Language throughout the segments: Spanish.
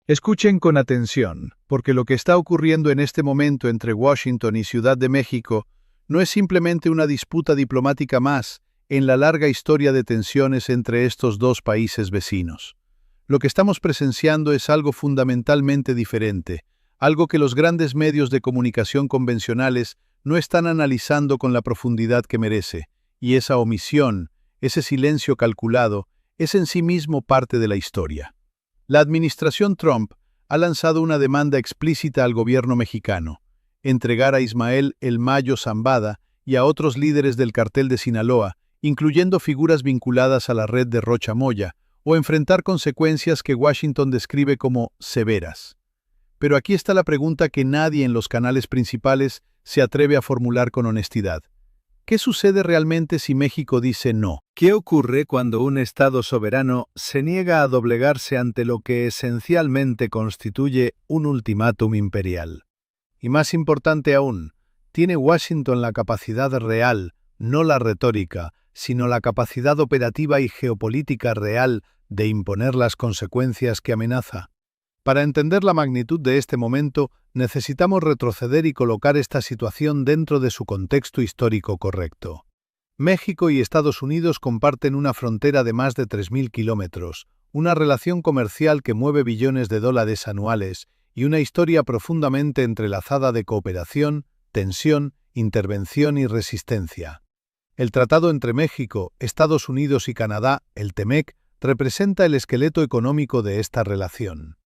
Escuchen con atención, porque lo que está ocurriendo en este momento entre Washington y Ciudad de México no es simplemente una disputa diplomática más en la larga historia de tensiones entre estos dos países vecinos. Lo que estamos presenciando es algo fundamentalmente diferente, algo que los grandes medios de comunicación convencionales no están analizando con la profundidad que merece, y esa omisión, ese silencio calculado, es en sí mismo parte de la historia. La administración Trump ha lanzado una demanda explícita al gobierno mexicano: entregar a Ismael El Mayo Zambada y a otros líderes del cartel de Sinaloa, incluyendo figuras vinculadas a la red de Rocha Moya, o enfrentar consecuencias que Washington describe como severas. Pero aquí está la pregunta que nadie en los canales principales se atreve a formular con honestidad. ¿Qué sucede realmente si México dice no? ¿Qué ocurre cuando un Estado soberano se niega a doblegarse ante lo que esencialmente constituye un ultimátum imperial? Y más importante aún, ¿tiene Washington la capacidad real, no la retórica, sino la capacidad operativa y geopolítica real de imponer las consecuencias que amenaza? Para entender la magnitud de este momento, necesitamos retroceder y colocar esta situación dentro de su contexto histórico correcto. México y Estados Unidos comparten una frontera de más de 3.000 kilómetros, una relación comercial que mueve billones de dólares anuales y una historia profundamente entrelazada de cooperación, tensión, intervención y resistencia. El tratado entre México, Estados Unidos y Canadá, el TEMEC, representa el esqueleto económico de esta relación.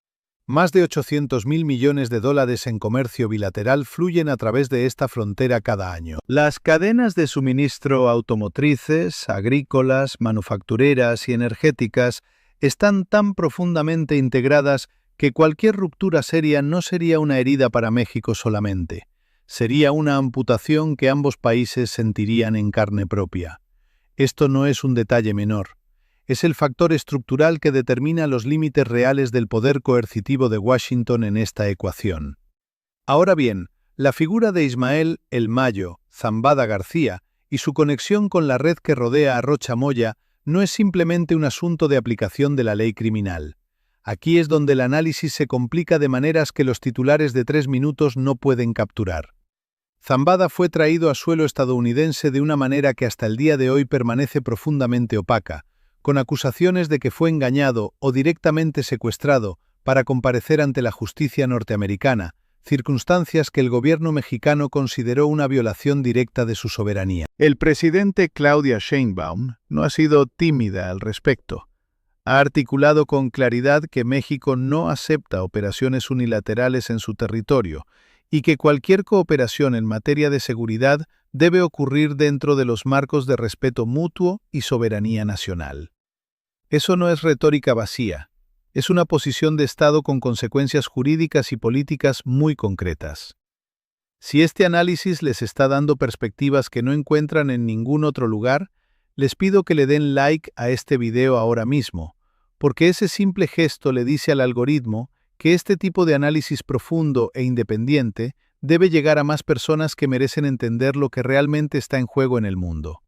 Más de 800.000 millones de dólares en comercio bilateral fluyen a través de esta frontera cada año. Las cadenas de suministro automotrices, agrícolas, manufactureras y energéticas están tan profundamente integradas que cualquier ruptura seria no sería una herida para México solamente. Sería una amputación que ambos países sentirían en carne propia. Esto no es un detalle menor. Es el factor estructural que determina los límites reales del poder coercitivo de Washington en esta ecuación. Ahora bien, la figura de Ismael El Mayo Zambada García y su conexión con la red que rodea a Rocha Moya no es simplemente un asunto de aplicación de la ley criminal. Aquí es donde el análisis se complica de maneras que los titulares de 3 minutos no pueden capturar. Zambada fue traído a suelo estadounidense de una manera que hasta el día de hoy permanece profundamente opaca, con acusaciones de que fue engañado o directamente secuestrado para comparecer ante la justicia norteamericana, circunstancias que el gobierno mexicano consideró una violación directa de su soberanía. El presidente Claudia Sheinbaum no ha sido tímida al respecto. Ha articulado con claridad que México no acepta operaciones unilaterales en su territorio y que cualquier cooperación en materia de seguridad debe ocurrir dentro de los marcos de respeto mutuo y soberanía nacional. Eso no es retórica vacía, es una posición de Estado con consecuencias jurídicas y políticas muy concretas. Si este análisis les está dando perspectivas que no encuentran en ningún otro lugar, les pido que le den like a este video ahora mismo, porque ese simple gesto le dice al algoritmo que este tipo de análisis profundo e independiente debe llegar a más personas que merecen entender lo que realmente está en juego en el mundo.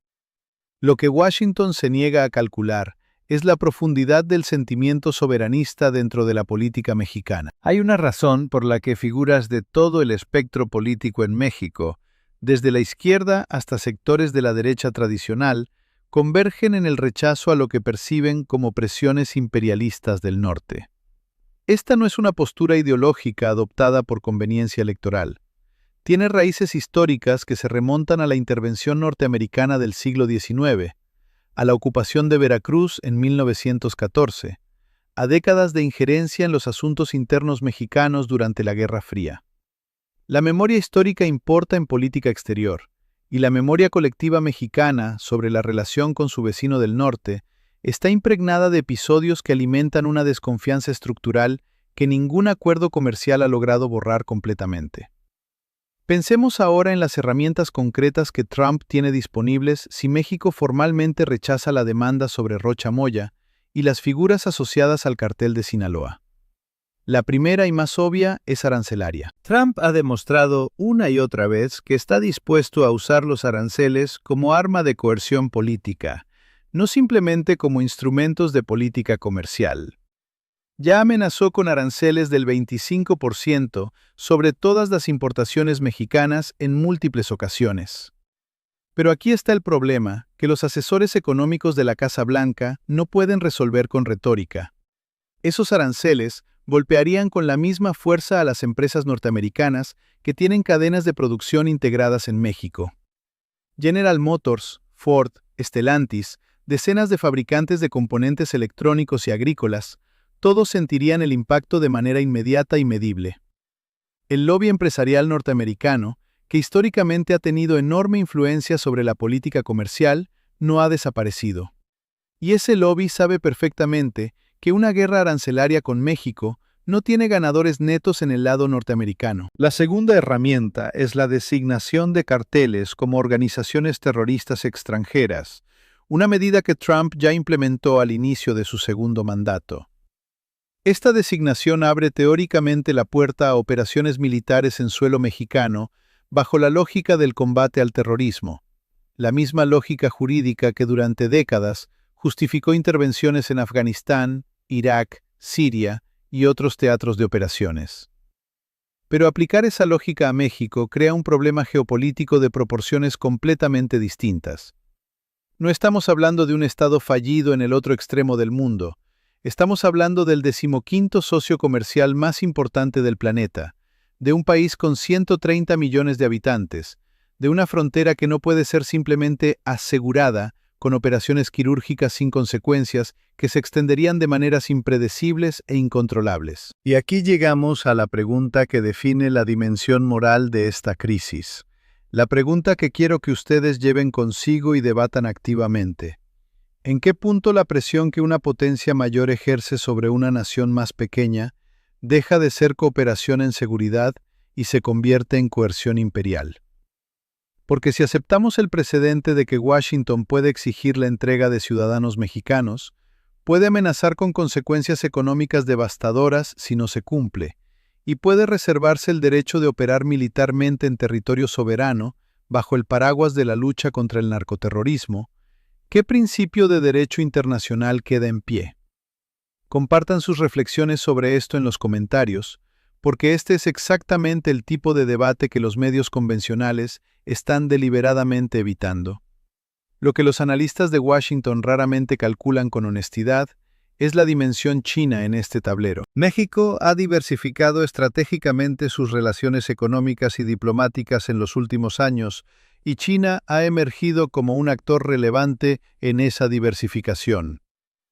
Lo que Washington se niega a calcular es la profundidad del sentimiento soberanista dentro de la política mexicana. Hay una razón por la que figuras de todo el espectro político en México, desde la izquierda hasta sectores de la derecha tradicional, convergen en el rechazo a lo que perciben como presiones imperialistas del norte. Esta no es una postura ideológica adoptada por conveniencia electoral. Tiene raíces históricas que se remontan a la intervención norteamericana del siglo XIX, a la ocupación de Veracruz en 1914, a décadas de injerencia en los asuntos internos mexicanos durante la Guerra Fría. La memoria histórica importa en política exterior, y la memoria colectiva mexicana sobre la relación con su vecino del norte está impregnada de episodios que alimentan una desconfianza estructural que ningún acuerdo comercial ha logrado borrar completamente. Pensemos ahora en las herramientas concretas que Trump tiene disponibles si México formalmente rechaza la demanda sobre Rocha Moya y las figuras asociadas al cartel de Sinaloa. La primera y más obvia es arancelaria. Trump ha demostrado una y otra vez que está dispuesto a usar los aranceles como arma de coerción política, no simplemente como instrumentos de política comercial. Ya amenazó con aranceles del 25% sobre todas las importaciones mexicanas en múltiples ocasiones. Pero aquí está el problema, que los asesores económicos de la Casa Blanca no pueden resolver con retórica. Esos aranceles golpearían con la misma fuerza a las empresas norteamericanas que tienen cadenas de producción integradas en México. General Motors, Ford, Stellantis, decenas de fabricantes de componentes electrónicos y agrícolas, todos sentirían el impacto de manera inmediata y medible. El lobby empresarial norteamericano, que históricamente ha tenido enorme influencia sobre la política comercial, no ha desaparecido. Y ese lobby sabe perfectamente que una guerra arancelaria con México no tiene ganadores netos en el lado norteamericano. La segunda herramienta es la designación de carteles como organizaciones terroristas extranjeras, una medida que Trump ya implementó al inicio de su segundo mandato. Esta designación abre teóricamente la puerta a operaciones militares en suelo mexicano bajo la lógica del combate al terrorismo, la misma lógica jurídica que durante décadas justificó intervenciones en Afganistán, Irak, Siria y otros teatros de operaciones. Pero aplicar esa lógica a México crea un problema geopolítico de proporciones completamente distintas. No estamos hablando de un estado fallido en el otro extremo del mundo. Estamos hablando del 15º socio comercial más importante del planeta, de un país con 130 millones de habitantes, de una frontera que no puede ser simplemente asegurada con operaciones quirúrgicas sin consecuencias que se extenderían de maneras impredecibles e incontrolables. Y aquí llegamos a la pregunta que define la dimensión moral de esta crisis. La pregunta que quiero que ustedes lleven consigo y debatan activamente. ¿En qué punto la presión que una potencia mayor ejerce sobre una nación más pequeña deja de ser cooperación en seguridad y se convierte en coerción imperial? Porque si aceptamos el precedente de que Washington puede exigir la entrega de ciudadanos mexicanos, puede amenazar con consecuencias económicas devastadoras si no se cumple, y puede reservarse el derecho de operar militarmente en territorio soberano bajo el paraguas de la lucha contra el narcoterrorismo. ¿Qué principio de derecho internacional queda en pie? Compartan sus reflexiones sobre esto en los comentarios, porque este es exactamente el tipo de debate que los medios convencionales están deliberadamente evitando. Lo que los analistas de Washington raramente calculan con honestidad es la dimensión china en este tablero. México ha diversificado estratégicamente sus relaciones económicas y diplomáticas en los últimos años, y China ha emergido como un actor relevante en esa diversificación.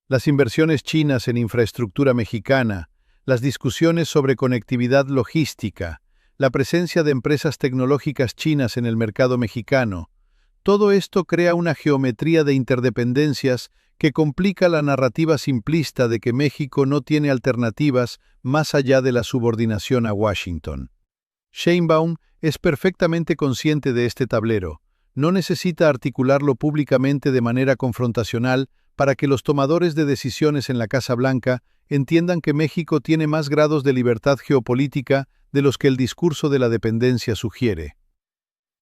Las inversiones chinas en infraestructura mexicana, las discusiones sobre conectividad logística, la presencia de empresas tecnológicas chinas en el mercado mexicano, todo esto crea una geometría de interdependencias que complica la narrativa simplista de que México no tiene alternativas más allá de la subordinación a Washington. Sheinbaum es perfectamente consciente de este tablero. No necesita articularlo públicamente de manera confrontacional para que los tomadores de decisiones en la Casa Blanca entiendan que México tiene más grados de libertad geopolítica de los que el discurso de la dependencia sugiere.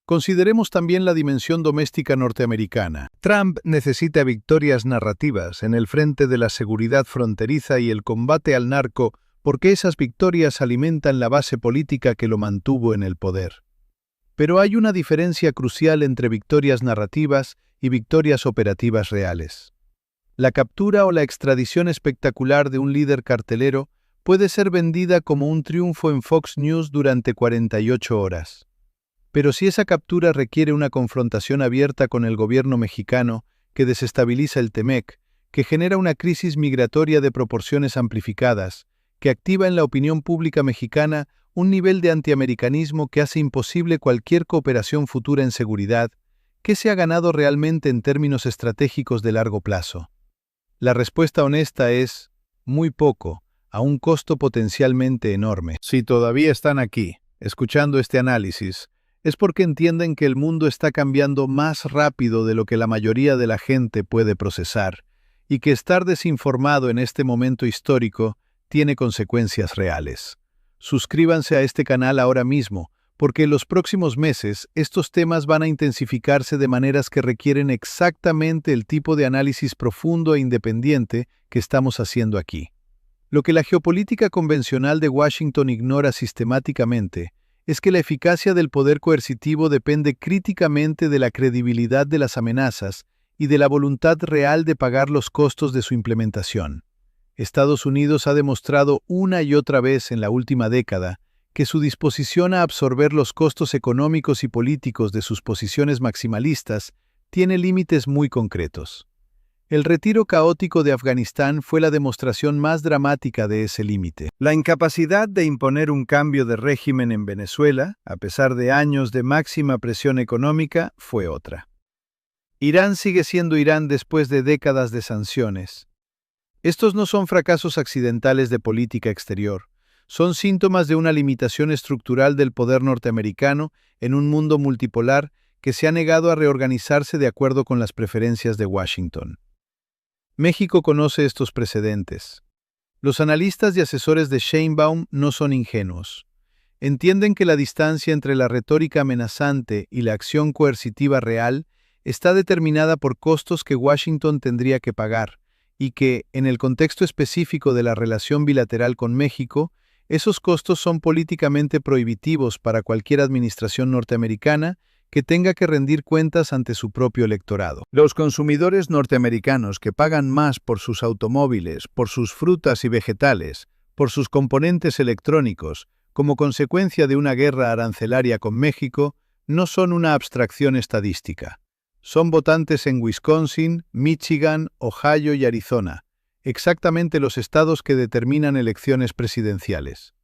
Consideremos también la dimensión doméstica norteamericana. Trump necesita victorias narrativas en el frente de la seguridad fronteriza y el combate al narco, porque esas victorias alimentan la base política que lo mantuvo en el poder. Pero hay una diferencia crucial entre victorias narrativas y victorias operativas reales. La captura o la extradición espectacular de un líder cartelero puede ser vendida como un triunfo en Fox News durante 48 horas. Pero si esa captura requiere una confrontación abierta con el gobierno mexicano que desestabiliza el TEMEC, que genera una crisis migratoria de proporciones amplificadas, que activa en la opinión pública mexicana un nivel de antiamericanismo que hace imposible cualquier cooperación futura en seguridad, ¿qué se ha ganado realmente en términos estratégicos de largo plazo? La respuesta honesta es muy poco, a un costo potencialmente enorme. Si todavía están aquí, escuchando este análisis, es porque entienden que el mundo está cambiando más rápido de lo que la mayoría de la gente puede procesar, y que estar desinformado en este momento histórico tiene consecuencias reales. Suscríbanse a este canal ahora mismo, porque en los próximos meses estos temas van a intensificarse de maneras que requieren exactamente el tipo de análisis profundo e independiente que estamos haciendo aquí. Lo que la geopolítica convencional de Washington ignora sistemáticamente es que la eficacia del poder coercitivo depende críticamente de la credibilidad de las amenazas y de la voluntad real de pagar los costos de su implementación. Estados Unidos ha demostrado una y otra vez en la última década que su disposición a absorber los costos económicos y políticos de sus posiciones maximalistas tiene límites muy concretos. El retiro caótico de Afganistán fue la demostración más dramática de ese límite. La incapacidad de imponer un cambio de régimen en Venezuela, a pesar de años de máxima presión económica, fue otra. Irán sigue siendo Irán después de décadas de sanciones. Estos no son fracasos accidentales de política exterior, son síntomas de una limitación estructural del poder norteamericano en un mundo multipolar que se ha negado a reorganizarse de acuerdo con las preferencias de Washington. México conoce estos precedentes. Los analistas y asesores de Sheinbaum no son ingenuos. Entienden que la distancia entre la retórica amenazante y la acción coercitiva real está determinada por costos que Washington tendría que pagar, y que, en el contexto específico de la relación bilateral con México, esos costos son políticamente prohibitivos para cualquier administración norteamericana que tenga que rendir cuentas ante su propio electorado. Los consumidores norteamericanos que pagan más por sus automóviles, por sus frutas y vegetales, por sus componentes electrónicos, como consecuencia de una guerra arancelaria con México, no son una abstracción estadística. Son votantes en Wisconsin, Michigan, Ohio y Arizona, exactamente los estados que determinan elecciones presidenciales.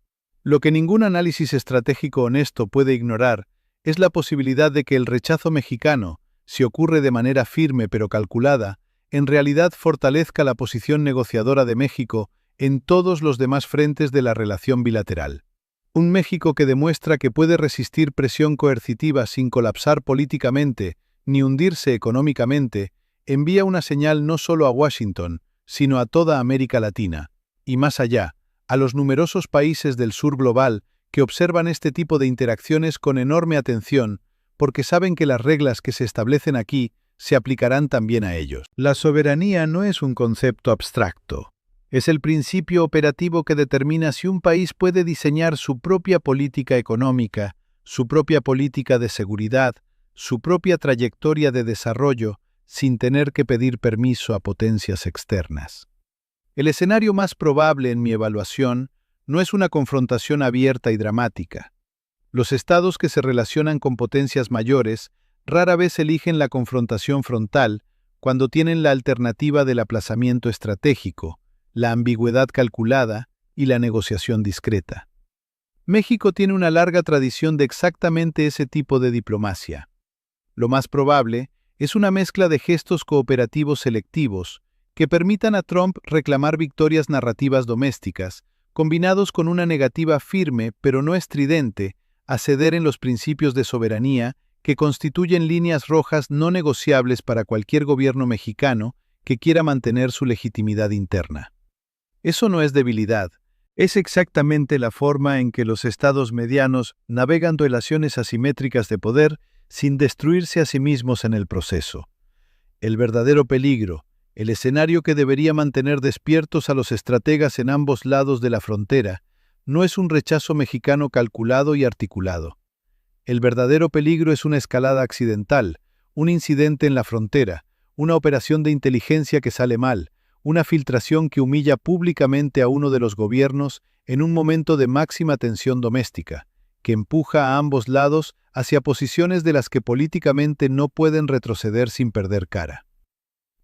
Lo que ningún análisis estratégico honesto puede ignorar es la posibilidad de que el rechazo mexicano, si ocurre de manera firme pero calculada, en realidad fortalezca la posición negociadora de México en todos los demás frentes de la relación bilateral. Un México que demuestra que puede resistir presión coercitiva sin colapsar políticamente ni hundirse económicamente, envía una señal no solo a Washington, sino a toda América Latina, y más allá, a los numerosos países del sur global que observan este tipo de interacciones con enorme atención, porque saben que las reglas que se establecen aquí se aplicarán también a ellos. La soberanía no es un concepto abstracto. Es el principio operativo que determina si un país puede diseñar su propia política económica, su propia política de seguridad, su propia trayectoria de desarrollo, sin tener que pedir permiso a potencias externas. El escenario más probable en mi evaluación no es una confrontación abierta y dramática. Los estados que se relacionan con potencias mayores rara vez eligen la confrontación frontal cuando tienen la alternativa del aplazamiento estratégico, la ambigüedad calculada y la negociación discreta. México tiene una larga tradición de exactamente ese tipo de diplomacia. Lo más probable es una mezcla de gestos cooperativos selectivos que permitan a Trump reclamar victorias narrativas domésticas, combinados con una negativa firme pero no estridente a ceder en los principios de soberanía que constituyen líneas rojas no negociables para cualquier gobierno mexicano que quiera mantener su legitimidad interna. Eso no es debilidad, es exactamente la forma en que los estados medianos navegan relaciones asimétricas de poder sin destruirse a sí mismos en el proceso. El verdadero peligro, el escenario que debería mantener despiertos a los estrategas en ambos lados de la frontera, no es un rechazo mexicano calculado y articulado. El verdadero peligro es una escalada accidental, un incidente en la frontera, una operación de inteligencia que sale mal, una filtración que humilla públicamente a uno de los gobiernos en un momento de máxima tensión doméstica, que empuja a ambos lados hacia posiciones de las que políticamente no pueden retroceder sin perder cara.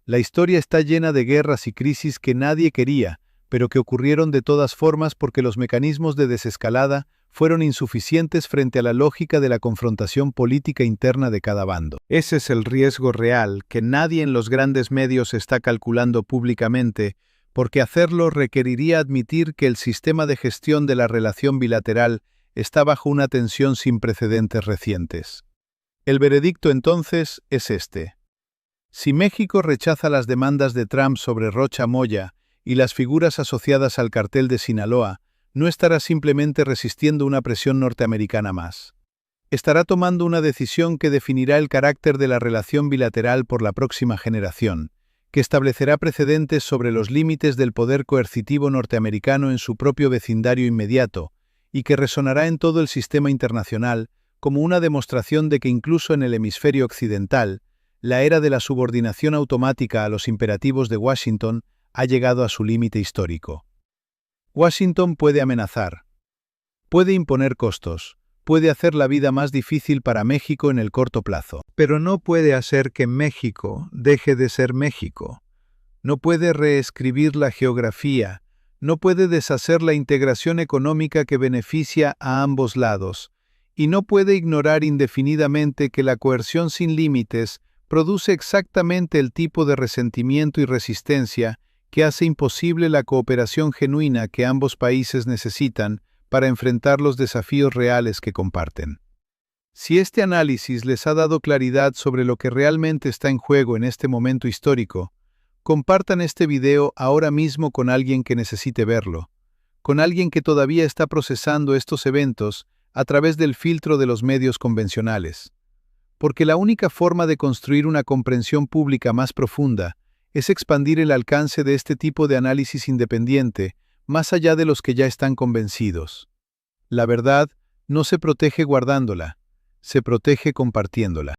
La historia está llena de guerras y crisis que nadie quería, pero que ocurrieron de todas formas porque los mecanismos de desescalada fueron insuficientes frente a la lógica de la confrontación política interna de cada bando. Ese es el riesgo real que nadie en los grandes medios está calculando públicamente, porque hacerlo requeriría admitir que el sistema de gestión de la relación bilateral está bajo una tensión sin precedentes recientes. El veredicto entonces es este. Si México rechaza las demandas de Trump sobre Rocha Moya y las figuras asociadas al cartel de Sinaloa, no estará simplemente resistiendo una presión norteamericana más. Estará tomando una decisión que definirá el carácter de la relación bilateral por la próxima generación, que establecerá precedentes sobre los límites del poder coercitivo norteamericano en su propio vecindario inmediato, y que resonará en todo el sistema internacional como una demostración de que incluso en el hemisferio occidental, la era de la subordinación automática a los imperativos de Washington ha llegado a su límite histórico. Washington puede amenazar, puede imponer costos, puede hacer la vida más difícil para México en el corto plazo, pero no puede hacer que México deje de ser México. No puede reescribir la geografía, no puede deshacer la integración económica que beneficia a ambos lados, y no puede ignorar indefinidamente que la coerción sin límites produce exactamente el tipo de resentimiento y resistencia que hace imposible la cooperación genuina que ambos países necesitan para enfrentar los desafíos reales que comparten. Si este análisis les ha dado claridad sobre lo que realmente está en juego en este momento histórico, compartan este video ahora mismo con alguien que necesite verlo, con alguien que todavía está procesando estos eventos a través del filtro de los medios convencionales. Porque la única forma de construir una comprensión pública más profunda es expandir el alcance de este tipo de análisis independiente más allá de los que ya están convencidos. La verdad no se protege guardándola, se protege compartiéndola.